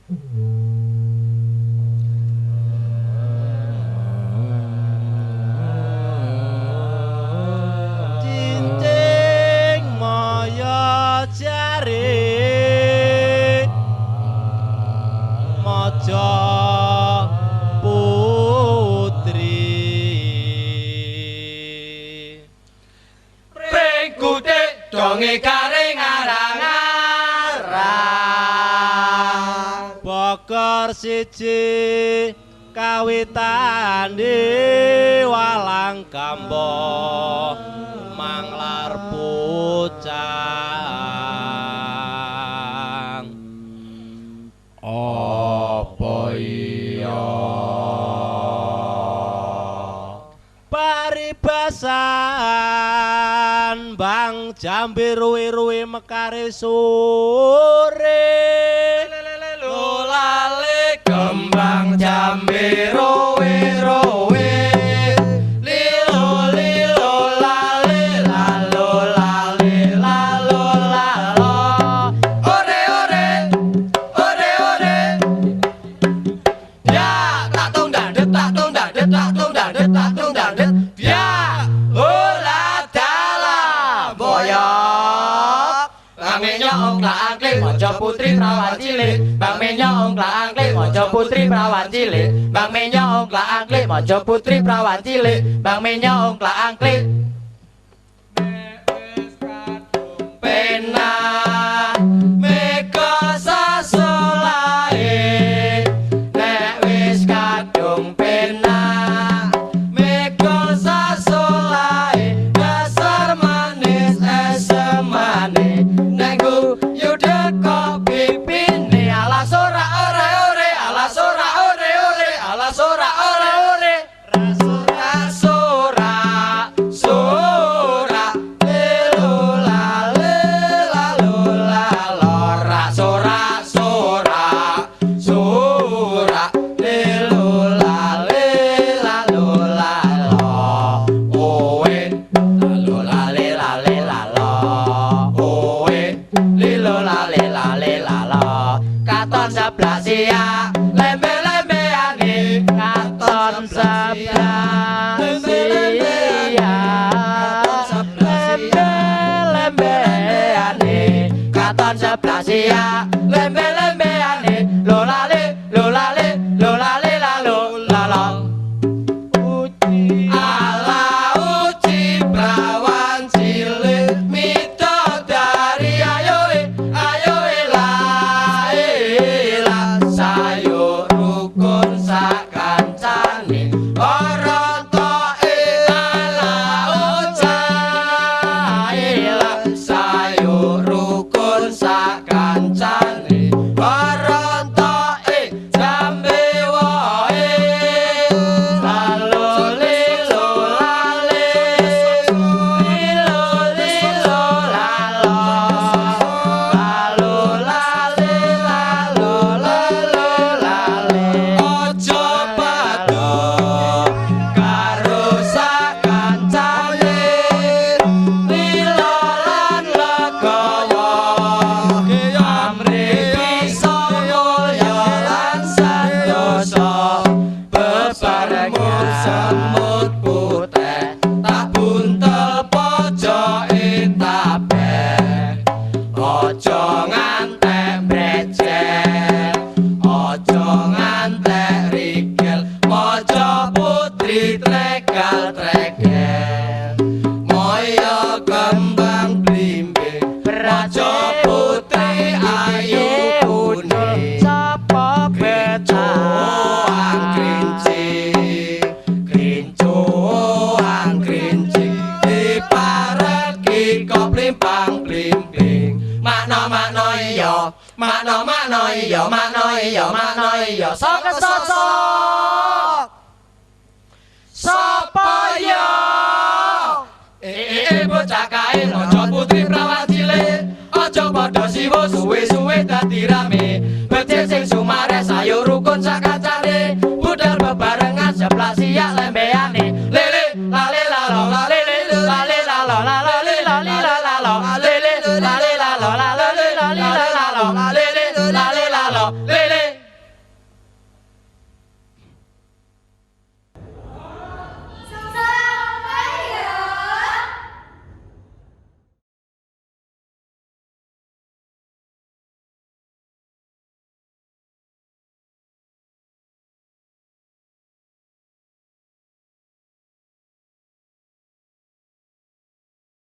Cincing maya jari maja putri pring kutik donge garing arang-arang bokor siji kawitane walang gambo manglar pucang apa iya paribasan bang jambe ruwe-ruwe mekare sore lolale kembang jambe rowe-rowe lilo lilo lale lalo lale lalo lalo ore ore ore ore ya tak tung dandet tak tung dandet tak tung dandet tak tung dandet ya ola dalam boyok Bang Menyo ongklak angklik mojo putri prawan cilik Bang Menyo ongklak angklik mojo putri prawan cilik Bang Menyo ongklak angklik mojo putri prawan cilik Bang Menyo ongklak angklik pena meko sasolae nek wis kadung pena meko sasolae dasar manis esemane nengku yude kok pipine ala sora ore ore ala sora ore ore ala sora ore ore rasora sora lelo lale lalo lalo rasora sora sora lelo lale lalo lalo owen lalo lale lale lalo owen lilo lale lale lalo katon sebelah siang lembe lembeane katon sebelah siang lembe lembeane katon sebelah siang lembe lembeane lolale lolale lolale lalo lalo uci ala uci prawan cilik mito dari ayo la sayur rukun sakancane ora toke ala ucaila sayur rukun sakancane ora toke jambe wae lalo lilo lale lilo lilo lalo lalo lale lalo lalo lale ojo padu karo sakancane lilo lan legowo amri bisa mulya lan santosa bebarengan semut putih tak buntel pojoke tabeh ojo ngantek brecel ojo ngantek rigel mojo putri tregal tregel moyo kembang blimbing mojo putri ayu kuning sapa becoan krincoan krinci dipareki kok blimbang blimbing makna makna iya makna makna iya makna iya makna iya sok sosok sapa ya bocah kae ojo putri prawan cilik ojo padha siwa suwe-suwe dadi rame becik sing sumare sayur rukun sak